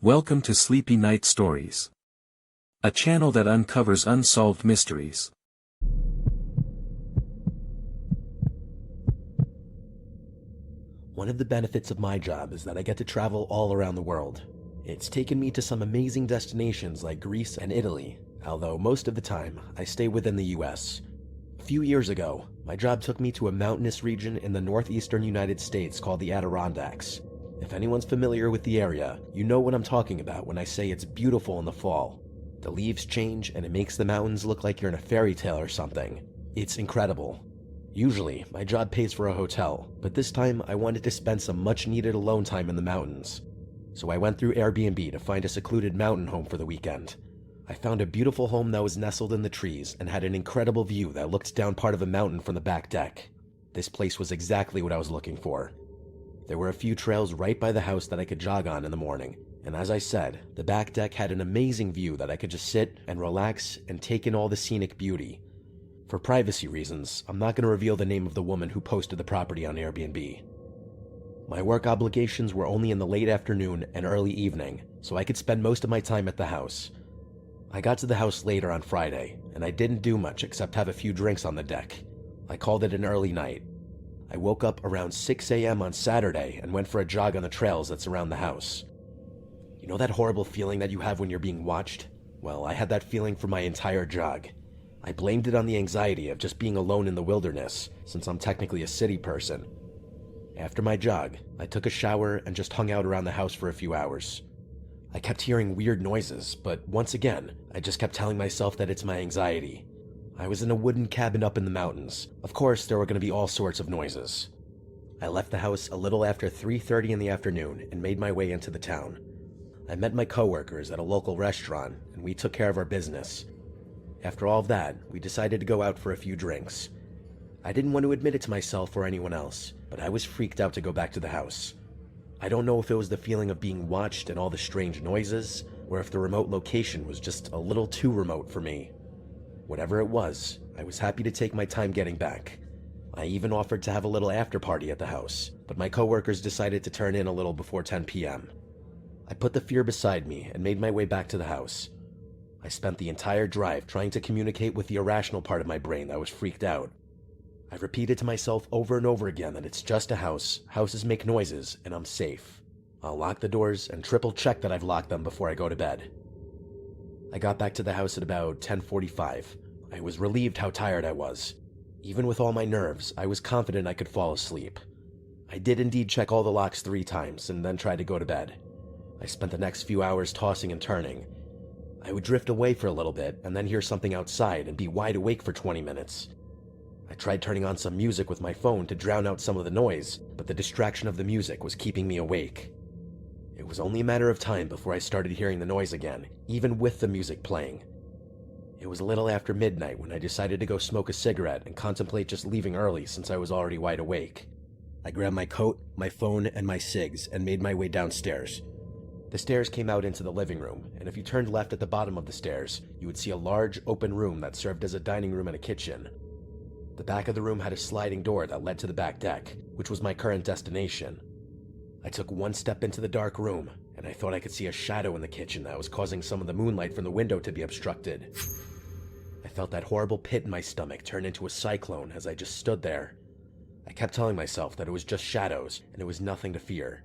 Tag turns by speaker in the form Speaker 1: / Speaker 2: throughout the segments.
Speaker 1: Welcome to Sleepy Night Stories, a channel that uncovers unsolved mysteries.
Speaker 2: One of the benefits of my job is that I get to travel all around the world. It's taken me to some amazing destinations like Greece and Italy, although most of the time I stay within the US. A few years ago, my job took me to a mountainous region in the northeastern United States called the Adirondacks. If anyone's familiar with the area, you know what I'm talking about when I say it's beautiful in the fall. The leaves change and it makes the mountains look like you're in a fairy tale or something. It's incredible. Usually, my job pays for a hotel, but this time I wanted to spend some much-needed alone time in the mountains. So I went through Airbnb to find a secluded mountain home for the weekend. I found a beautiful home that was nestled in the trees and had an incredible view that looked down part of a mountain from the back deck. This place was exactly what I was looking for. There were a few trails right by the house that I could jog on in the morning, and as I said, the back deck had an amazing view that I could just sit and relax and take in all the scenic beauty. For privacy reasons, I'm not going to reveal the name of the woman who posted the property on Airbnb. My work obligations were only in the late afternoon and early evening, so I could spend most of my time at the house. I got to the house later on Friday, and I didn't do much except have a few drinks on the deck. I called it an early night. I woke up around 6 a.m. on Saturday and went for a jog on the trails that surround the house. You know that horrible feeling that you have when you're being watched? Well, I had that feeling for my entire jog. I blamed it on the anxiety of just being alone in the wilderness, since I'm technically a city person. After my jog, I took a shower and just hung out around the house for a few hours. I kept hearing weird noises, but once again, I just kept telling myself that it's my anxiety. I was in a wooden cabin up in the mountains. Of course, there were going to be all sorts of noises. I left the house a little after 3:30 in the afternoon and made my way into the town. I met my coworkers at a local restaurant, and we took care of our business. After all of that, we decided to go out for a few drinks. I didn't want to admit it to myself or anyone else, but I was freaked out to go back to the house. I don't know if it was the feeling of being watched and all the strange noises, or if the remote location was just a little too remote for me. Whatever it was, I was happy to take my time getting back. I even offered to have a little after party at the house, but my coworkers decided to turn in a little before 10 p.m. I put the fear beside me and made my way back to the house. I spent the entire drive trying to communicate with the irrational part of my brain that was freaked out. I repeated to myself over and over again that it's just a house, houses make noises, and I'm safe. I'll lock the doors and triple check that I've locked them before I go to bed. I got back to the house at about 10:45. I was relieved how tired I was. Even with all my nerves, I was confident I could fall asleep. I did indeed check all the locks 3 times and then tried to go to bed. I spent the next few hours tossing and turning. I would drift away for a little bit and then hear something outside and be wide awake for 20 minutes. I tried turning on some music with my phone to drown out some of the noise, but the distraction of the music was keeping me awake. It was only a matter of time before I started hearing the noise again, even with the music playing. It was a little after midnight when I decided to go smoke a cigarette and contemplate just leaving early since I was already wide awake. I grabbed my coat, my phone, and my cigs and made my way downstairs. The stairs came out into the living room, and if you turned left at the bottom of the stairs, you would see a large open room that served as a dining room and a kitchen. The back of the room had a sliding door that led to the back deck, which was my current destination. I took one step into the dark room, and I thought I could see a shadow in the kitchen that was causing some of the moonlight from the window to be obstructed. I felt that horrible pit in my stomach turn into a cyclone as I just stood there. I kept telling myself that it was just shadows, and it was nothing to fear.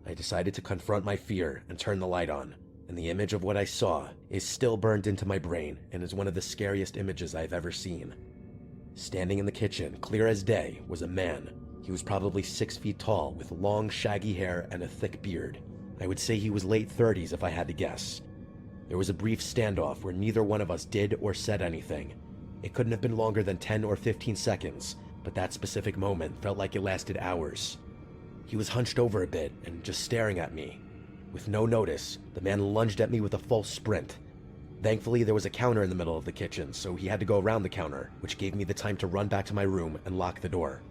Speaker 2: I decided to confront my fear and turn the light on, and the image of what I saw is still burned into my brain and is one of the scariest images I've ever seen. Standing in the kitchen, clear as day, was a man. He was probably 6 feet tall, with long, shaggy hair and a thick beard. I would say he was late 30s if I had to guess. There was a brief standoff where neither one of us did or said anything. It couldn't have been longer than 10 or 15 seconds, but that specific moment felt like it lasted hours. He was hunched over a bit and just staring at me. With no notice, the man lunged at me with a full sprint. Thankfully, there was a counter in the middle of the kitchen, so he had to go around the counter, which gave me the time to run back to my room and lock the door.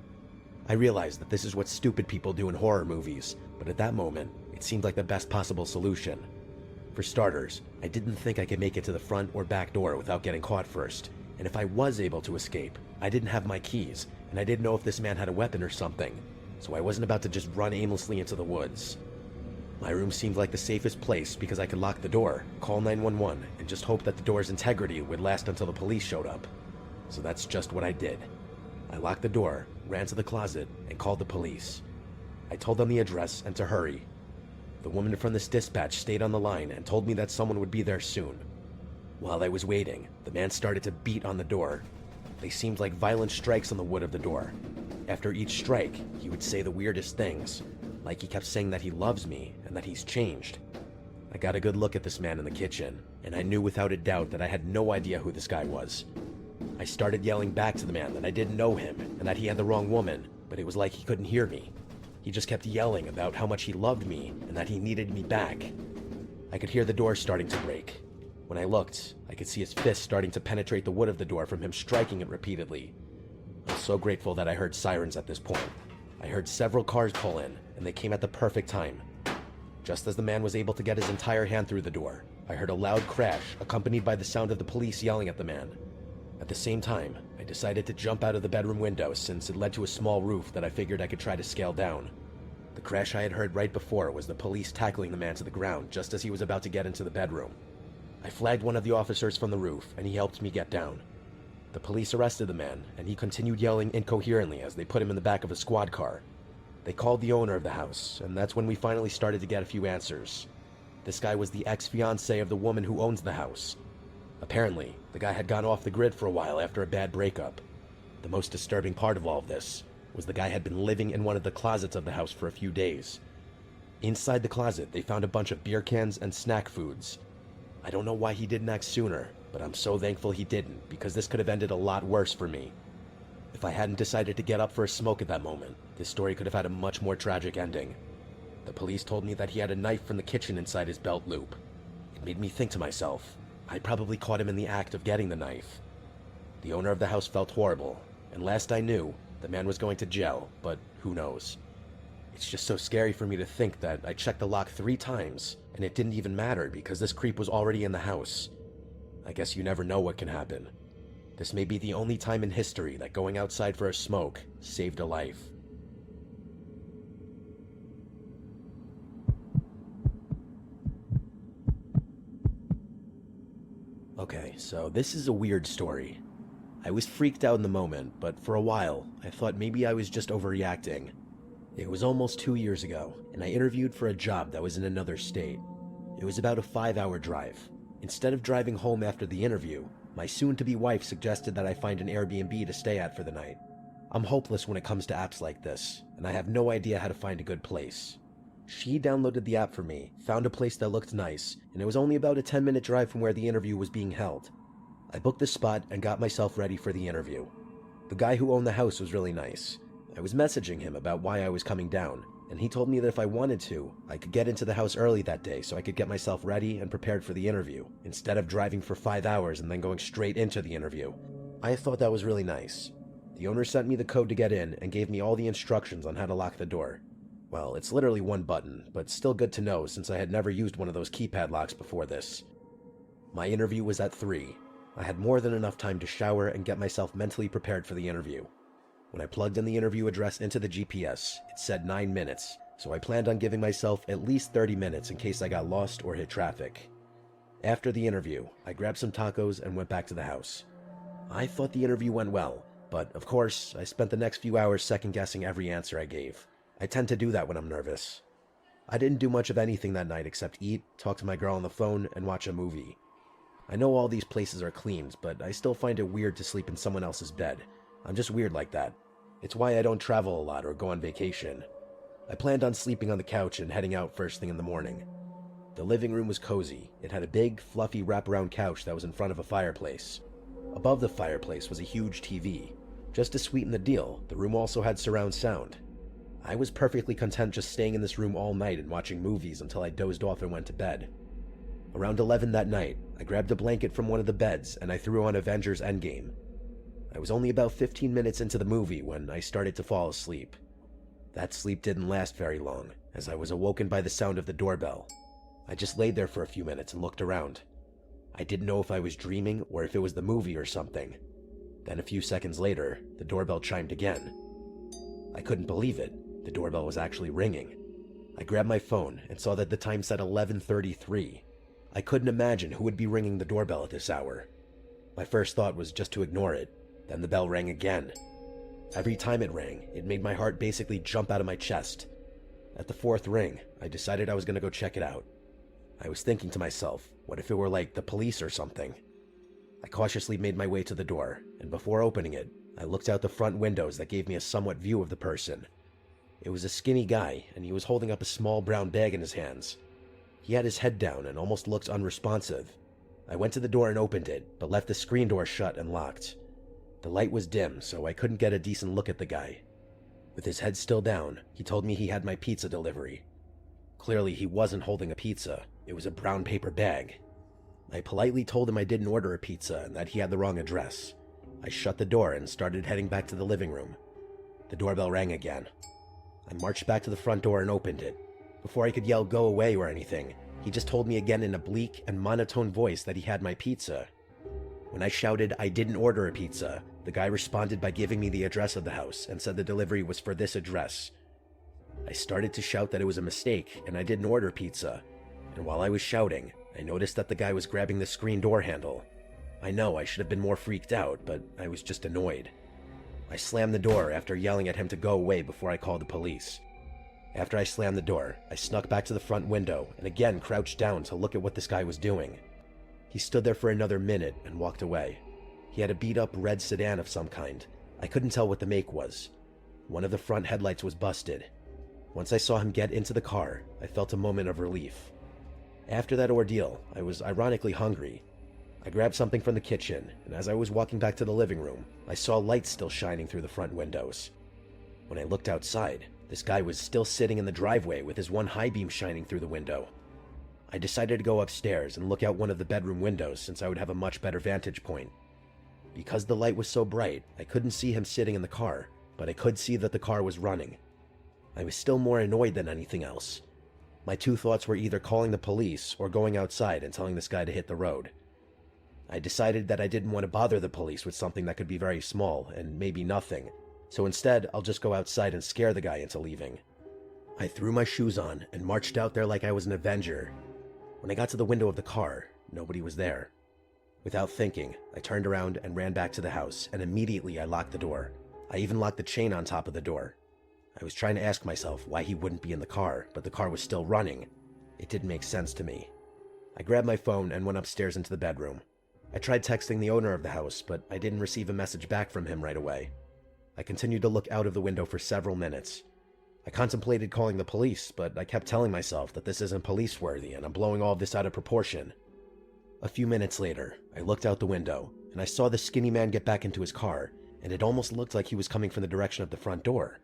Speaker 2: I realized that this is what stupid people do in horror movies, but at that moment, it seemed like the best possible solution. For starters, I didn't think I could make it to the front or back door without getting caught first, and if I was able to escape, I didn't have my keys, and I didn't know if this man had a weapon or something, so I wasn't about to just run aimlessly into the woods. My room seemed like the safest place because I could lock the door, call 911, and just hope that the door's integrity would last until the police showed up. So that's just what I did. I locked the door, ran to the closet, and called the police. I told them the address and to hurry. The woman from this dispatch stayed on the line and told me that someone would be there soon. While I was waiting, the man started to beat on the door. They seemed like violent strikes on the wood of the door. After each strike, he would say the weirdest things, like he kept saying that he loves me and that he's changed. I got a good look at this man in the kitchen, and I knew without a doubt that I had no idea who this guy was. I started yelling back to the man that I didn't know him and that he had the wrong woman, but it was like he couldn't hear me. He just kept yelling about how much he loved me and that he needed me back. I could hear the door starting to break. When I looked, I could see his fist starting to penetrate the wood of the door from him striking it repeatedly. I'm so grateful that I heard sirens at this point. I heard several cars pull in, and they came at the perfect time. Just as the man was able to get his entire hand through the door, I heard a loud crash accompanied by the sound of the police yelling at the man. At the same time, I decided to jump out of the bedroom window since it led to a small roof that I figured I could try to scale down. The crash I had heard right before was the police tackling the man to the ground just as he was about to get into the bedroom. I flagged one of the officers from the roof, and he helped me get down. The police arrested the man, and he continued yelling incoherently as they put him in the back of a squad car. They called the owner of the house, and that's when we finally started to get a few answers. This guy was the ex-fiancé of the woman who owns the house. Apparently, the guy had gone off the grid for a while after a bad breakup. The most disturbing part of all of this was the guy had been living in one of the closets of the house for a few days. Inside the closet, they found a bunch of beer cans and snack foods. I don't know why he didn't act sooner, but I'm so thankful he didn't, because this could have ended a lot worse for me. If I hadn't decided to get up for a smoke at that moment, this story could have had a much more tragic ending. The police told me that he had a knife from the kitchen inside his belt loop. It made me think to myself, I probably caught him in the act of getting the knife. The owner of the house felt horrible, and last I knew, the man was going to jail, but who knows. It's just so scary for me to think that I checked the lock 3 times, and it didn't even matter because this creep was already in the house. I guess you never know what can happen. This may be the only time in history that going outside for a smoke saved a life. Okay, so this is a weird story. I was freaked out in the moment, but for a while, I thought maybe I was just overreacting. It was almost 2 years ago, and I interviewed for a job that was in another state. It was about a 5-hour drive. Instead of driving home after the interview, my soon-to-be wife suggested that I find an Airbnb to stay at for the night. I'm hopeless when it comes to apps like this, and I have no idea how to find a good place. She downloaded the app for me, found a place that looked nice, and it was only about a 10-minute drive from where the interview was being held. I booked the spot and got myself ready for the interview. The guy who owned the house was really nice. I was messaging him about why I was coming down, and he told me that if I wanted to, I could get into the house early that day so I could get myself ready and prepared for the interview, instead of driving for 5 hours and then going straight into the interview. I thought that was really nice. The owner sent me the code to get in and gave me all the instructions on how to lock the door. Well, it's literally one button, but still good to know since I had never used one of those keypad locks before this. My interview was at 3. I had more than enough time to shower and get myself mentally prepared for the interview. When I plugged in the interview address into the GPS, it said 9 minutes, so I planned on giving myself at least 30 minutes in case I got lost or hit traffic. After the interview, I grabbed some tacos and went back to the house. I thought the interview went well, but of course, I spent the next few hours second-guessing every answer I gave. I tend to do that when I'm nervous. I didn't do much of anything that night except eat, talk to my girl on the phone, and watch a movie. I know all these places are cleaned, but I still find it weird to sleep in someone else's bed. I'm just weird like that. It's why I don't travel a lot or go on vacation. I planned on sleeping on the couch and heading out first thing in the morning. The living room was cozy. It had a big, fluffy wraparound couch that was in front of a fireplace. Above the fireplace was a huge TV. Just to sweeten the deal, the room also had surround sound. I was perfectly content just staying in this room all night and watching movies until I dozed off and went to bed. Around 11 that night, I grabbed a blanket from one of the beds and I threw on Avengers Endgame. I was only about 15 minutes into the movie when I started to fall asleep. That sleep didn't last very long, as I was awoken by the sound of the doorbell. I just laid there for a few minutes and looked around. I didn't know if I was dreaming or if it was the movie or something. Then a few seconds later, the doorbell chimed again. I couldn't believe it. The doorbell was actually ringing. I grabbed my phone and saw that the time said 11:33. I couldn't imagine who would be ringing the doorbell at this hour. My first thought was just to ignore it. Then the bell rang again. Every time it rang, it made my heart basically jump out of my chest. At the fourth ring, I decided I was going to go check it out. I was thinking to myself, what if it were like the police or something? I cautiously made my way to the door, and before opening it, I looked out the front windows that gave me a somewhat view of the person. It was a skinny guy, and he was holding up a small brown bag in his hands. He had his head down and almost looked unresponsive. I went to the door and opened it, but left the screen door shut and locked. The light was dim, so I couldn't get a decent look at the guy. With his head still down, he told me he had my pizza delivery. Clearly, he wasn't holding a pizza. It was a brown paper bag. I politely told him I didn't order a pizza and that he had the wrong address. I shut the door and started heading back to the living room. The doorbell rang again. I marched back to the front door and opened it. Before I could yell go away or anything, he just told me again in a bleak and monotone voice that he had my pizza. When I shouted I didn't order a pizza, the guy responded by giving me the address of the house and said the delivery was for this address. I started to shout that it was a mistake and I didn't order pizza, and while I was shouting, I noticed that the guy was grabbing the screen door handle. I know I should have been more freaked out, but I was just annoyed. I slammed the door after yelling at him to go away before I called the police. After I slammed the door, I snuck back to the front window and again crouched down to look at what this guy was doing. He stood there for another minute and walked away. He had a beat-up red sedan of some kind. I couldn't tell what the make was. One of the front headlights was busted. Once I saw him get into the car, I felt a moment of relief. After that ordeal, I was ironically hungry. I grabbed something from the kitchen, and as I was walking back to the living room, I saw lights still shining through the front windows. When I looked outside, this guy was still sitting in the driveway with his one high beam shining through the window. I decided to go upstairs and look out one of the bedroom windows since I would have a much better vantage point. Because the light was so bright, I couldn't see him sitting in the car, but I could see that the car was running. I was still more annoyed than anything else. My two thoughts were either calling the police or going outside and telling this guy to hit the road. I decided that I didn't want to bother the police with something that could be very small and maybe nothing, so instead I'll just go outside and scare the guy into leaving. I threw my shoes on and marched out there like I was an Avenger. When I got to the window of the car, nobody was there. Without thinking, I turned around and ran back to the house, and immediately I locked the door. I even locked the chain on top of the door. I was trying to ask myself why he wouldn't be in the car, but the car was still running. It didn't make sense to me. I grabbed my phone and went upstairs into the bedroom. I tried texting the owner of the house, but I didn't receive a message back from him right away. I continued to look out of the window for several minutes. I contemplated calling the police, but I kept telling myself that this isn't police-worthy and I'm blowing all of this out of proportion. A few minutes later, I looked out the window, and I saw the skinny man get back into his car, and it almost looked like he was coming from the direction of the front door.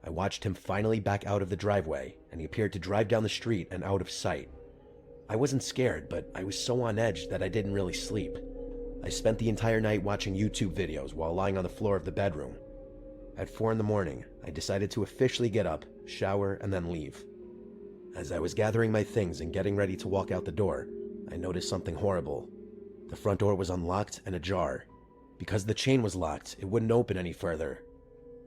Speaker 2: I watched him finally back out of the driveway, and he appeared to drive down the street and out of sight. I wasn't scared, but I was so on edge that I didn't really sleep. I spent the entire night watching YouTube videos while lying on the floor of the bedroom. At 4 in the morning, I decided to officially get up, shower, and then leave. As I was gathering my things and getting ready to walk out the door, I noticed something horrible. The front door was unlocked and ajar. Because the chain was locked, it wouldn't open any further.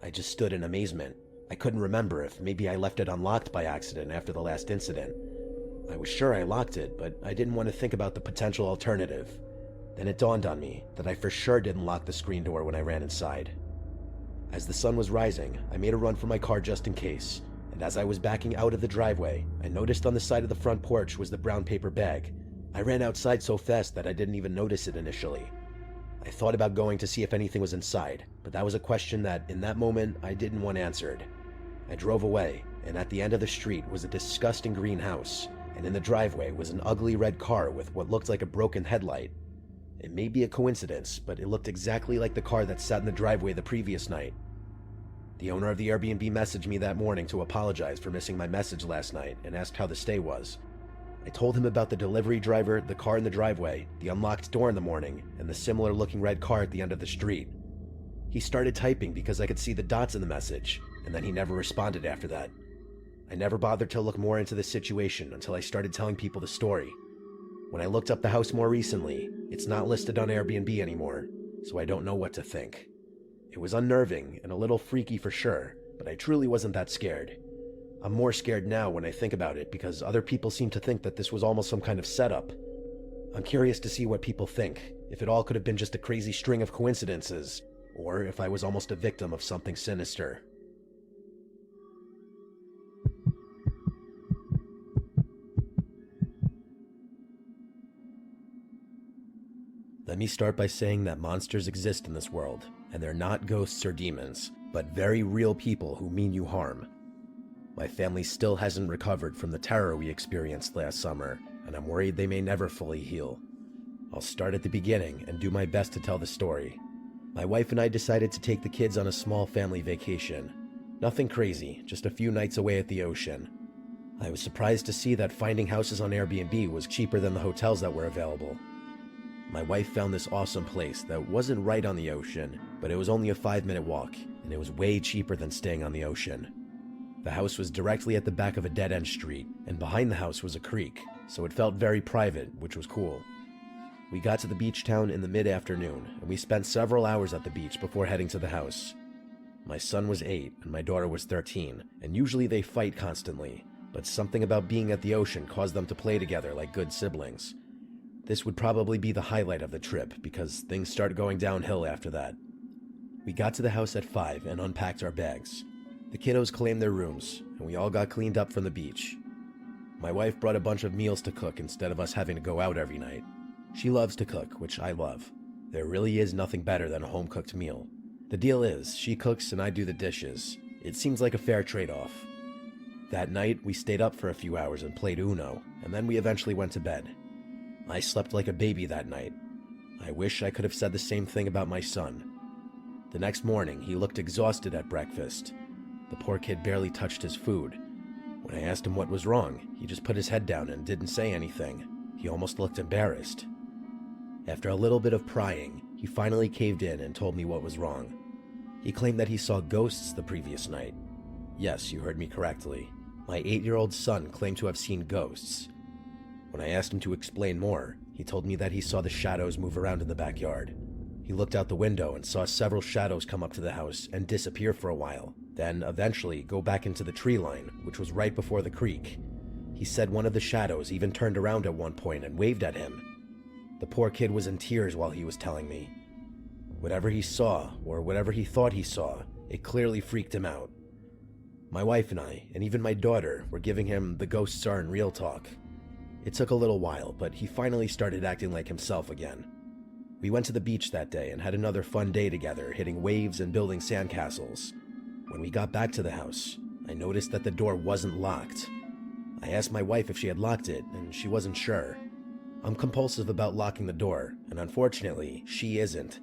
Speaker 2: I just stood in amazement. I couldn't remember if maybe I left it unlocked by accident after the last incident. I was sure I locked it, but I didn't want to think about the potential alternative. Then it dawned on me that I for sure didn't lock the screen door when I ran inside. As the sun was rising, I made a run for my car just in case, and as I was backing out of the driveway, I noticed on the side of the front porch was the brown paper bag. I ran outside so fast that I didn't even notice it initially. I thought about going to see if anything was inside, but that was a question that, in that moment, I didn't want answered. I drove away, and at the end of the street was a disgusting green house, and in the driveway was an ugly red car with what looked like a broken headlight. It may be a coincidence, but it looked exactly like the car that sat in the driveway the previous night. The owner of the Airbnb messaged me that morning to apologize for missing my message last night and asked how the stay was. I told him about the delivery driver, the car in the driveway, the unlocked door in the morning, and the similar-looking red car at the end of the street. He started typing because I could see the dots in the message, and then he never responded after that. I never bothered to look more into the situation until I started telling people the story. When I looked up the house more recently, it's not listed on Airbnb anymore, so I don't know what to think. It was unnerving and a little freaky for sure, but I truly wasn't that scared. I'm more scared now when I think about it because other people seem to think that this was almost some kind of setup. I'm curious to see what people think, if it all could have been just a crazy string of coincidences, or if I was almost a victim of something sinister. Let me start by saying that monsters exist in this world, and they're not ghosts or demons, but very real people who mean you harm. My family still hasn't recovered from the terror we experienced last summer, and I'm worried they may never fully heal. I'll start at the beginning and do my best to tell the story. My wife and I decided to take the kids on a small family vacation. Nothing crazy, just a few nights away at the ocean. I was surprised to see that finding houses on Airbnb was cheaper than the hotels that were available. My wife found this awesome place that wasn't right on the ocean, but it was only a 5-minute walk, and it was way cheaper than staying on the ocean. The house was directly at the back of a dead-end street, and behind the house was a creek, so it felt very private, which was cool. We got to the beach town in the mid-afternoon, and we spent several hours at the beach before heading to the house. My son was 8, and my daughter was 13, and usually they fight constantly, but something about being at the ocean caused them to play together like good siblings. This would probably be the highlight of the trip, because things started going downhill after that. We got to the house at 5 and unpacked our bags. The kiddos claimed their rooms, and we all got cleaned up from the beach. My wife brought a bunch of meals to cook instead of us having to go out every night. She loves to cook, which I love. There really is nothing better than a home-cooked meal. The deal is, she cooks and I do the dishes. It seems like a fair trade-off. That night, we stayed up for a few hours and played Uno, and then we eventually went to bed. I slept like a baby that night. I wish I could have said the same thing about my son. The next morning, he looked exhausted at breakfast. The poor kid barely touched his food. When I asked him what was wrong, he just put his head down and didn't say anything. He almost looked embarrassed. After a little bit of prying, he finally caved in and told me what was wrong. He claimed that he saw ghosts the previous night. Yes, you heard me correctly. My 8-year-old son claimed to have seen ghosts. When I asked him to explain more, he told me that he saw the shadows move around in the backyard. He looked out the window and saw several shadows come up to the house and disappear for a while, then eventually go back into the tree line, which was right before the creek. He said one of the shadows even turned around at one point and waved at him. The poor kid was in tears while he was telling me. Whatever he saw, or whatever he thought he saw, it clearly freaked him out. My wife and I, and even my daughter, were giving him the ghosts aren't real talk. It took a little while, but he finally started acting like himself again. We went to the beach that day and had another fun day together, hitting waves and building sandcastles. When we got back to the house, I noticed that the door wasn't locked. I asked my wife if she had locked it, and she wasn't sure. I'm compulsive about locking the door, and unfortunately, she isn't.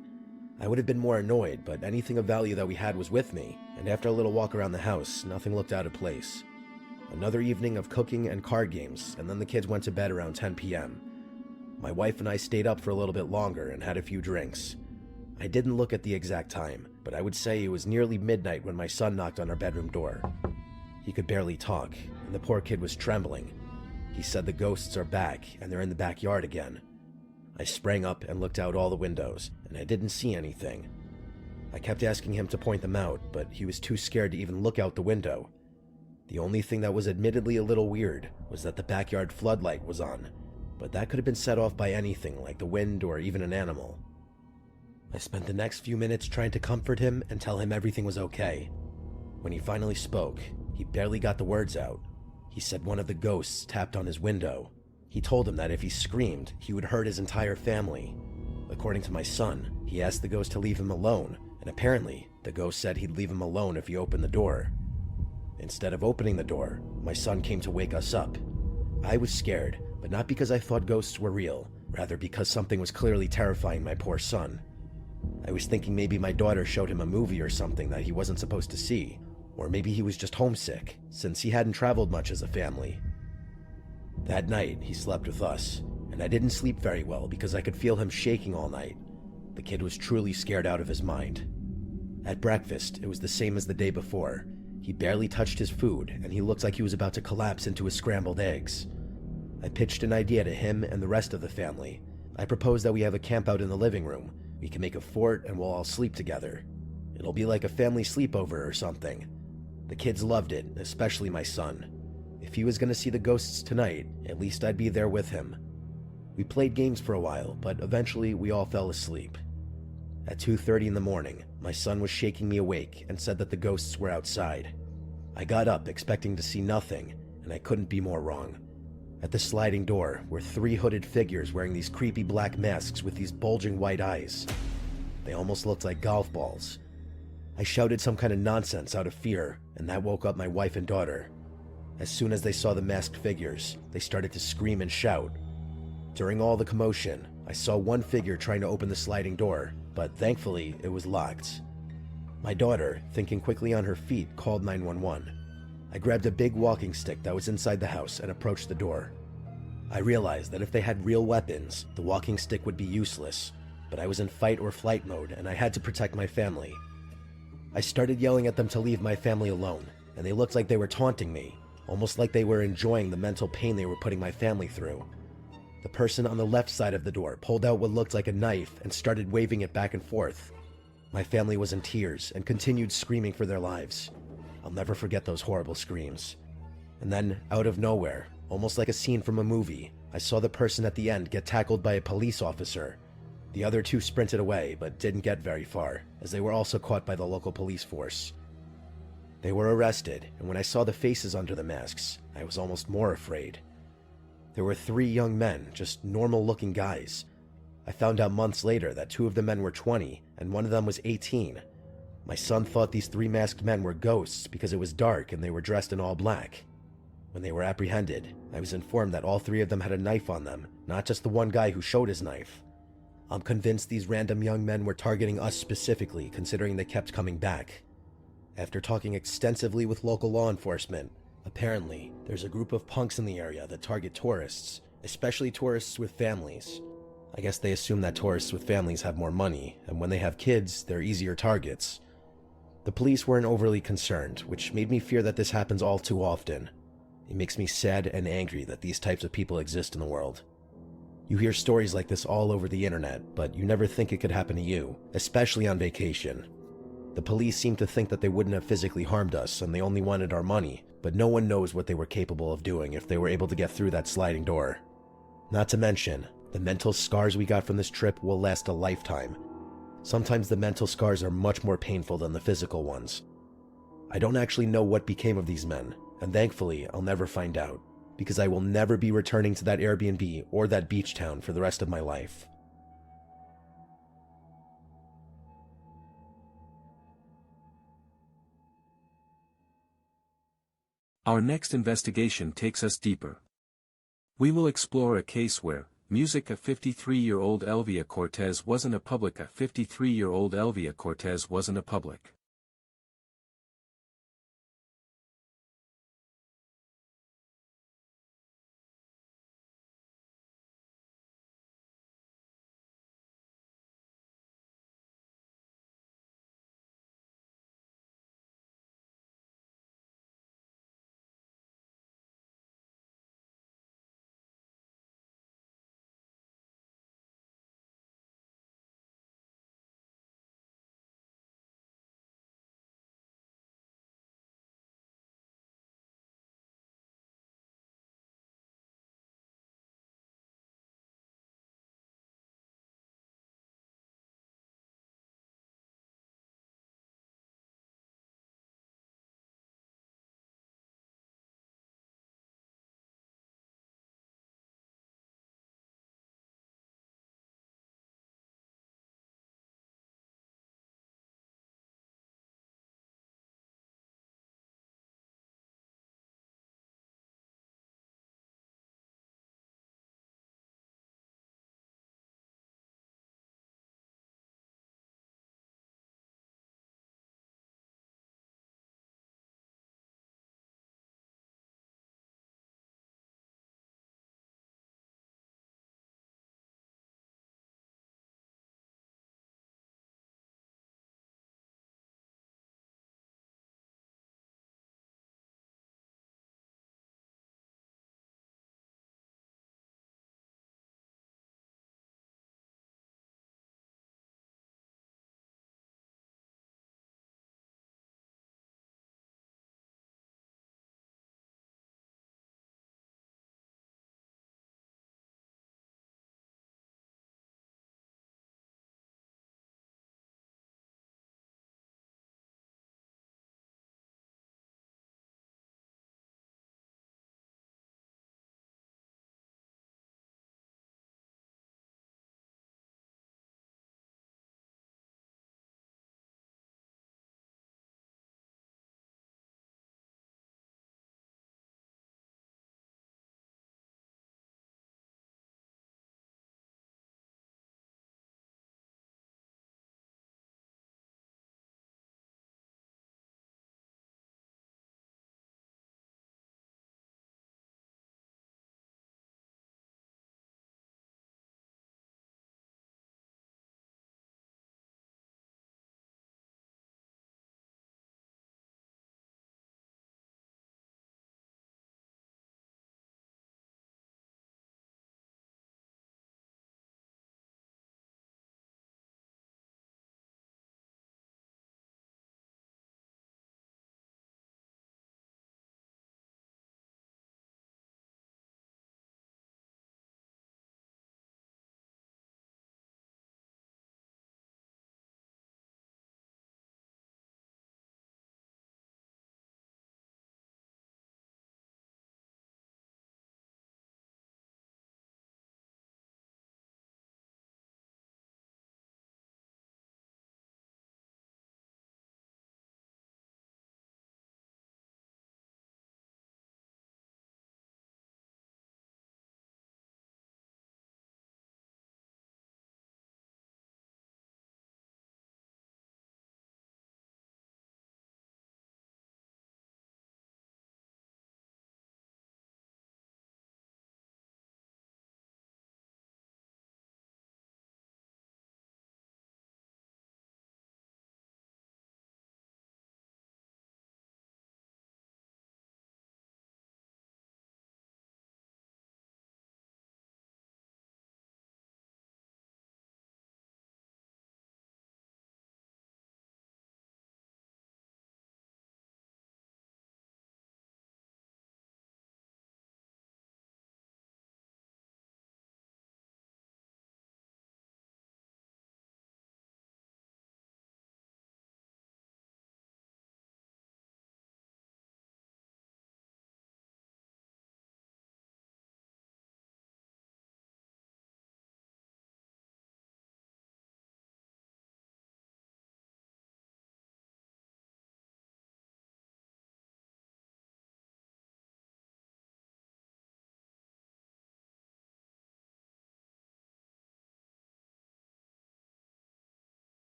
Speaker 2: I would have been more annoyed, but anything of value that we had was with me, and after a little walk around the house, nothing looked out of place. Another evening of cooking and card games, and then the kids went to bed around 10 p.m. My wife and I stayed up for a little bit longer and had a few drinks. I didn't look at the exact time, but I would say it was nearly midnight when my son knocked on our bedroom door. He could barely talk, and the poor kid was trembling. He said the ghosts are back, and they're in the backyard again. I sprang up and looked out all the windows, and I didn't see anything. I kept asking him to point them out, but he was too scared to even look out the window. The only thing that was admittedly a little weird was that the backyard floodlight was on, but that could have been set off by anything like the wind or even an animal. I spent the next few minutes trying to comfort him and tell him everything was okay. When he finally spoke, he barely got the words out. He said one of the ghosts tapped on his window. He told him that if he screamed, he would hurt his entire family. According to my son, he asked the ghost to leave him alone, and apparently, the ghost said he'd leave him alone if he opened the door. Instead of opening the door, my son came to wake us up. I was scared, but not because I thought ghosts were real, rather because something was clearly terrifying my poor son. I was thinking maybe my daughter showed him a movie or something that he wasn't supposed to see, or maybe he was just homesick, since he hadn't traveled much as a family. That night, he slept with us, and I didn't sleep very well because I could feel him shaking all night. The kid was truly scared out of his mind. At breakfast, it was the same as the day before. He barely touched his food, and he looked like he was about to collapse into his scrambled eggs. I pitched an idea to him and the rest of the family. I proposed that we have a campout in the living room. We can make a fort and we'll all sleep together. It'll be like a family sleepover or something. The kids loved it, especially my son. If he was going to see the ghosts tonight, at least I'd be there with him. We played games for a while, but eventually we all fell asleep. At 2:30 in the morning, my son was shaking me awake and said that the ghosts were outside. I got up expecting to see nothing, and I couldn't be more wrong. At the sliding door were 3 hooded figures wearing these creepy black masks with these bulging white eyes. They almost looked like golf balls. I shouted some kind of nonsense out of fear, and that woke up my wife and daughter. As soon as they saw the masked figures, they started to scream and shout. During all the commotion, I saw one figure trying to open the sliding door, but thankfully it was locked. My daughter, thinking quickly on her feet, called 911. I grabbed a big walking stick that was inside the house and approached the door. I realized that if they had real weapons, the walking stick would be useless, but I was in fight or flight mode and I had to protect my family. I started yelling at them to leave my family alone, and they looked like they were taunting me, almost like they were enjoying the mental pain they were putting my family through. The person on the left side of the door pulled out what looked like a knife and started waving it back and forth. My family was in tears and continued screaming for their lives. I'll never forget those horrible screams. And then, out of nowhere, almost like a scene from a movie, I saw the person at the end get tackled by a police officer. The other 2 sprinted away, but didn't get very far, as they were also caught by the local police force. They were arrested, and when I saw the faces under the masks, I was almost more afraid. There were 3 young men, just normal-looking guys. I found out months later that 2 of the men were 20, and one of them was 18. My son thought these 3 masked men were ghosts because it was dark and they were dressed in all black. When they were apprehended, I was informed that all 3 of them had a knife on them, not just the one guy who showed his knife. I'm convinced these random young men were targeting us specifically, considering they kept coming back. After talking extensively with local law enforcement, apparently there's a group of punks in the area that target tourists, especially tourists with families. I guess they assume that tourists with families have more money, and when they have kids, they're easier targets. The police weren't overly concerned, which made me fear that this happens all too often. It makes me sad and angry that these types of people exist in the world. You hear stories like this all over the internet, but you never think it could happen to you, especially on vacation. The police seem to think that they wouldn't have physically harmed us and they only wanted our money, but no one knows what they were capable of doing if they were able to get through that sliding door. Not to mention, the mental scars we got from this trip will last a lifetime. Sometimes the mental scars are much more painful than the physical ones. I don't actually know what became of these men, and thankfully I'll never find out, because I will never be returning to that Airbnb or that beach town for the rest of my life.
Speaker 1: Our next investigation takes us deeper. We will explore a case where music. A 53-year-old Elvia Cortez wasn't a public. A 53-year-old Elvia Cortez wasn't a public.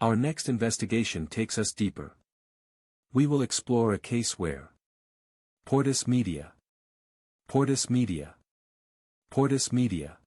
Speaker 1: Our next investigation takes us deeper. We will explore a case where Portus Media, Portus Media, Portus Media.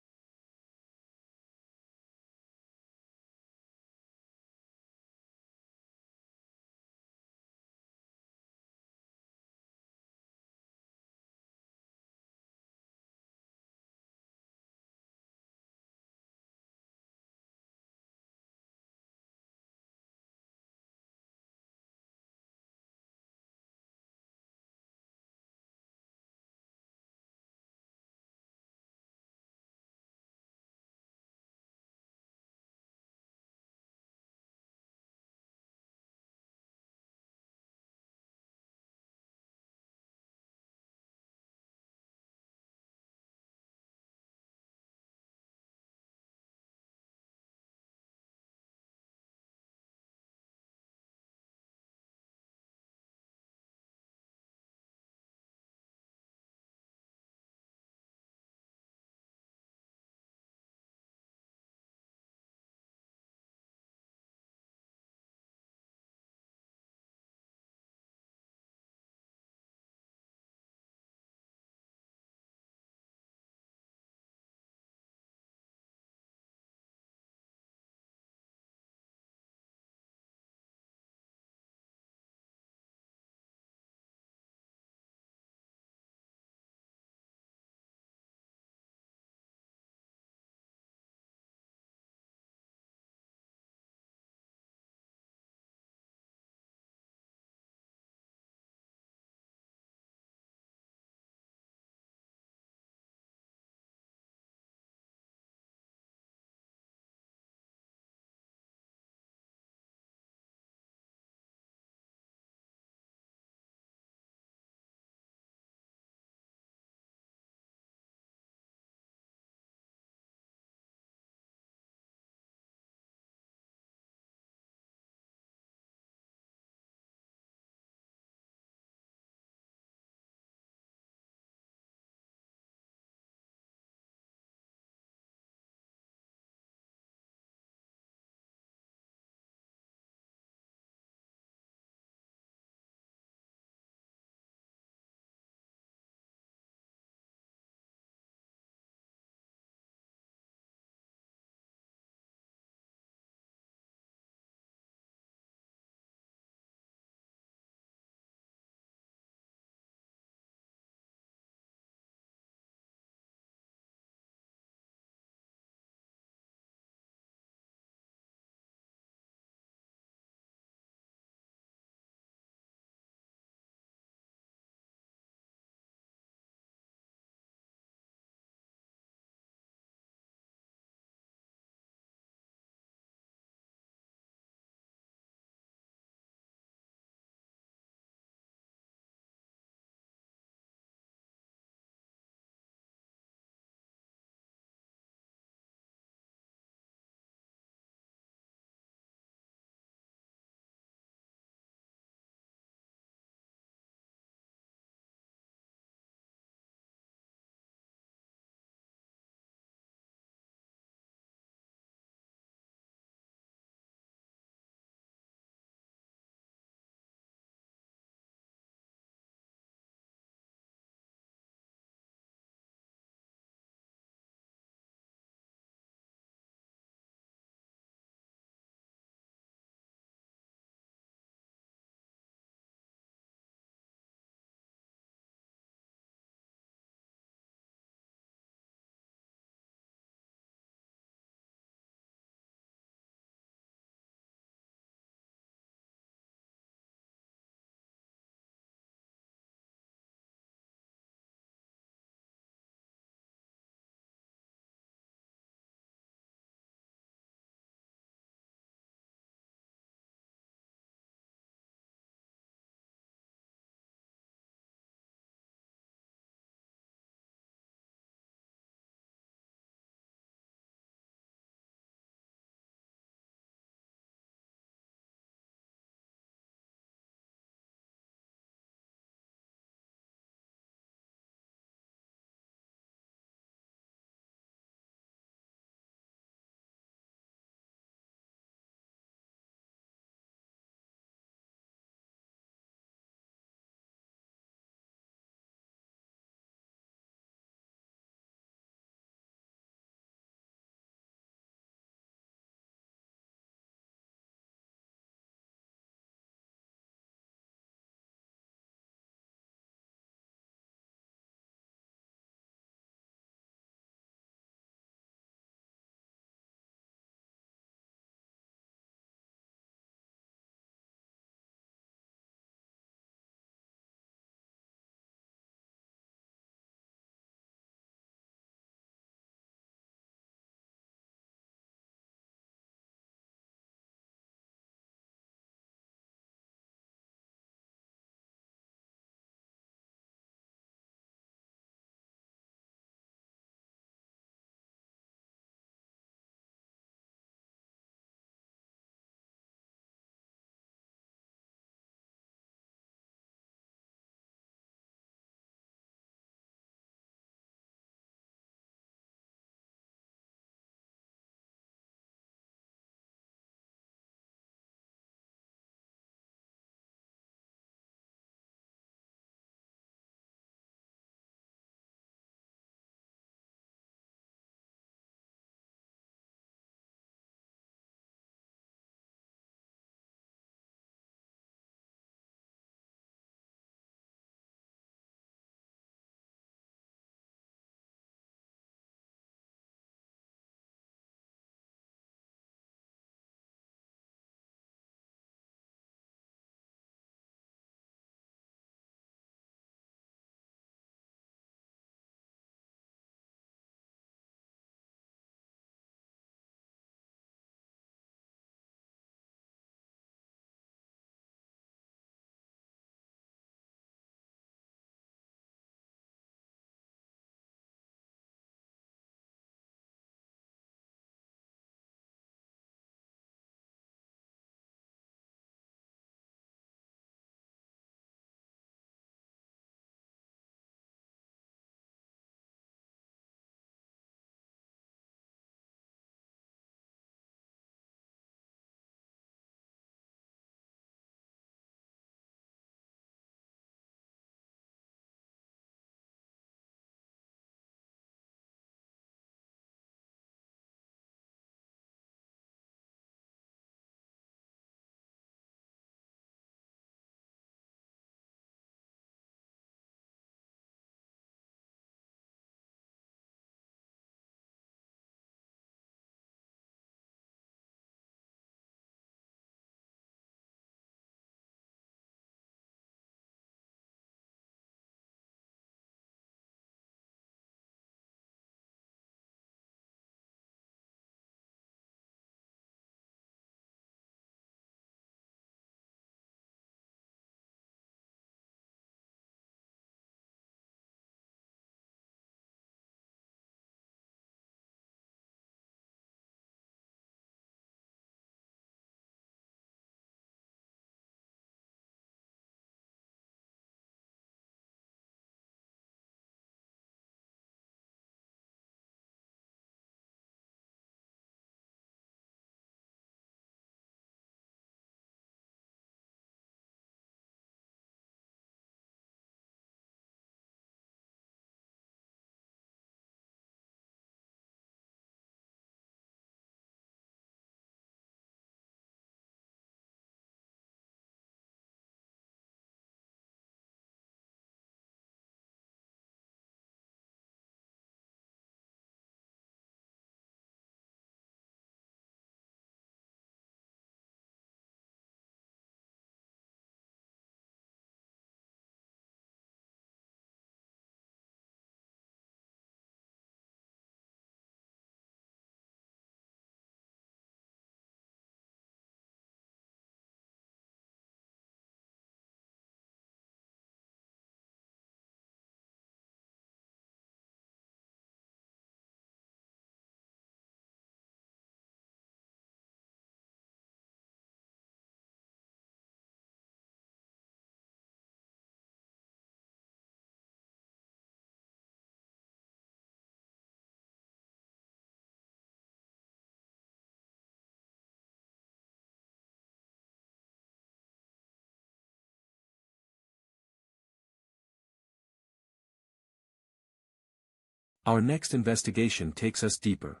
Speaker 1: Our next investigation takes us deeper.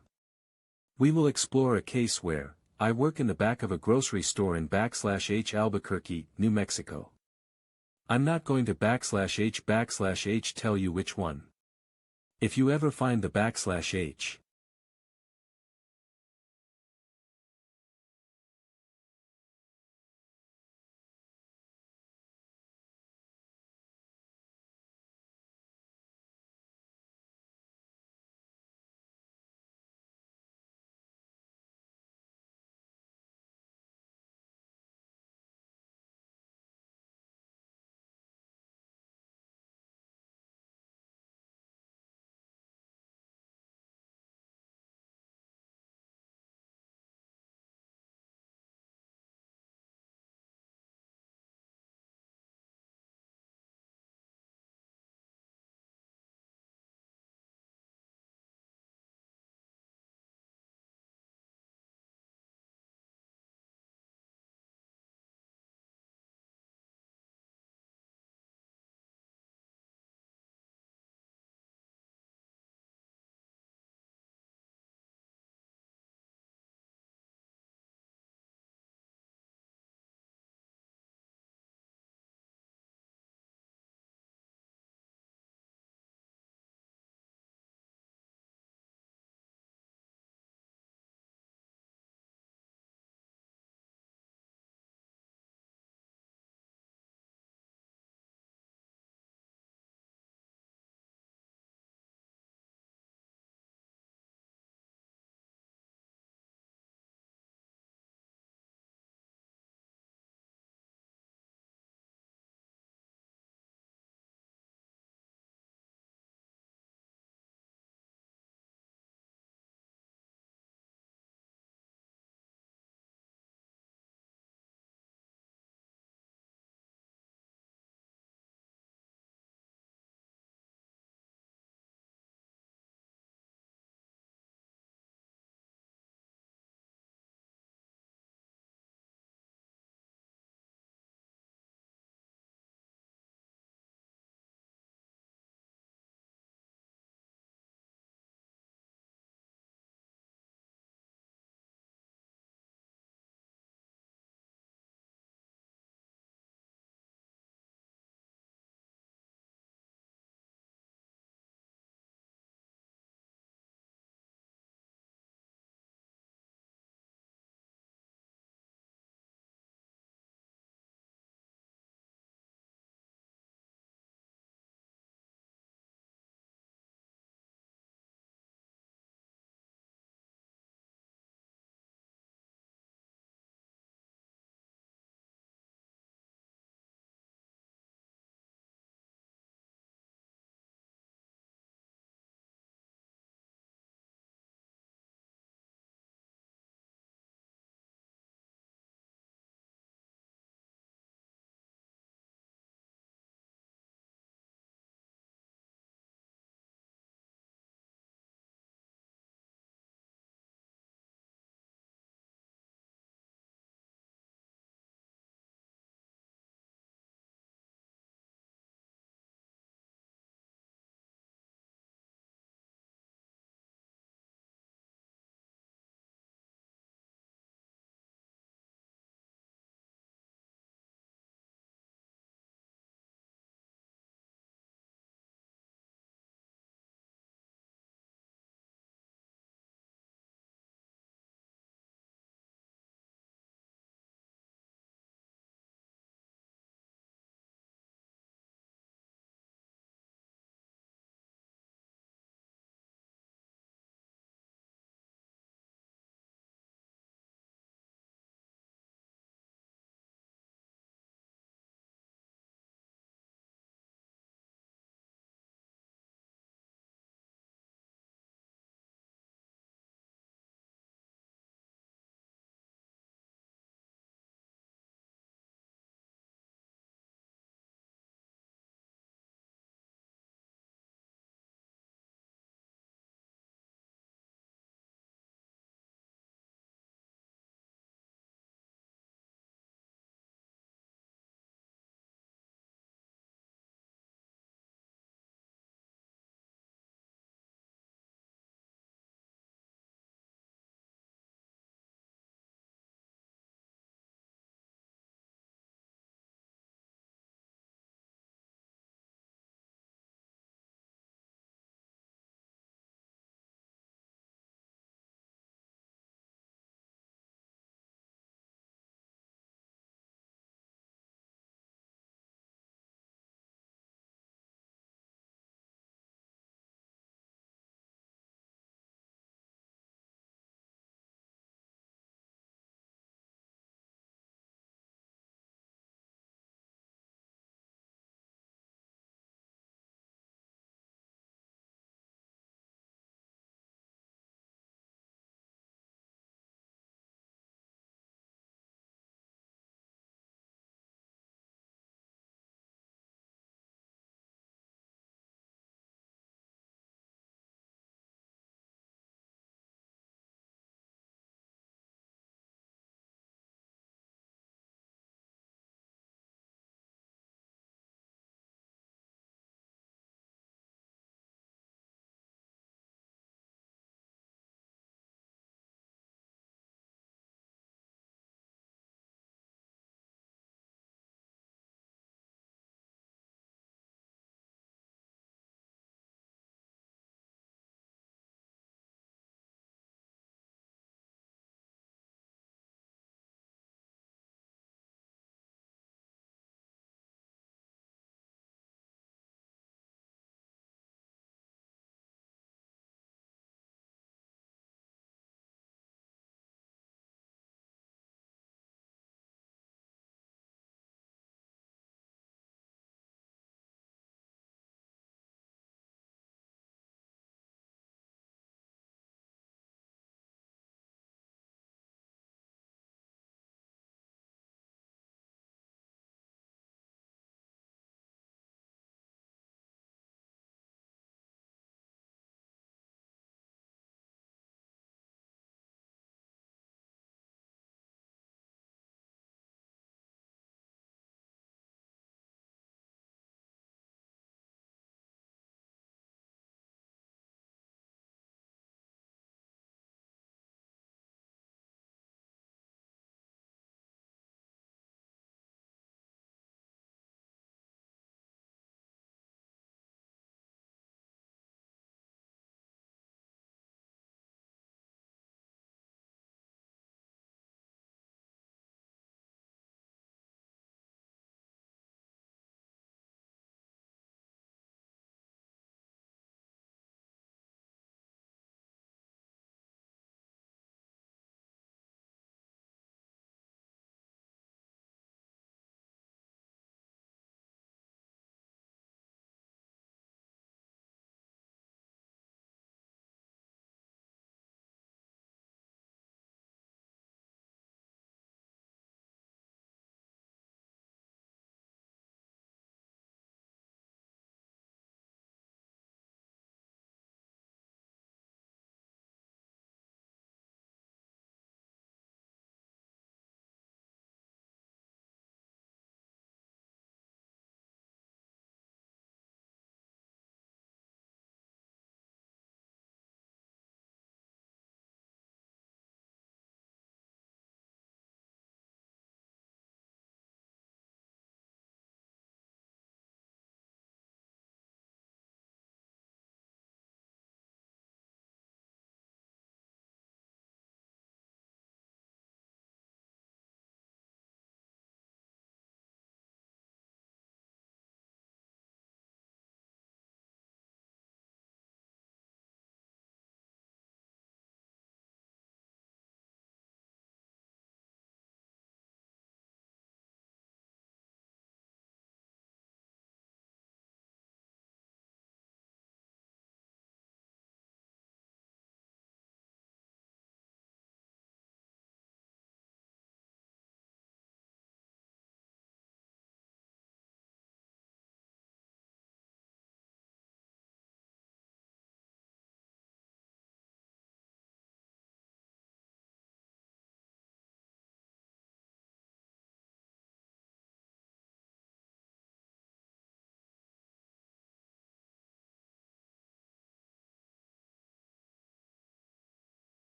Speaker 1: We will explore a case where, I work in the back of a grocery store in /H Albuquerque, New Mexico. I'm not going to /H tell you which one. If you ever find the /H,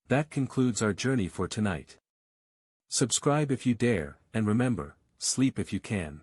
Speaker 1: That concludes our journey for tonight. Subscribe if you dare, and remember, sleep if you can.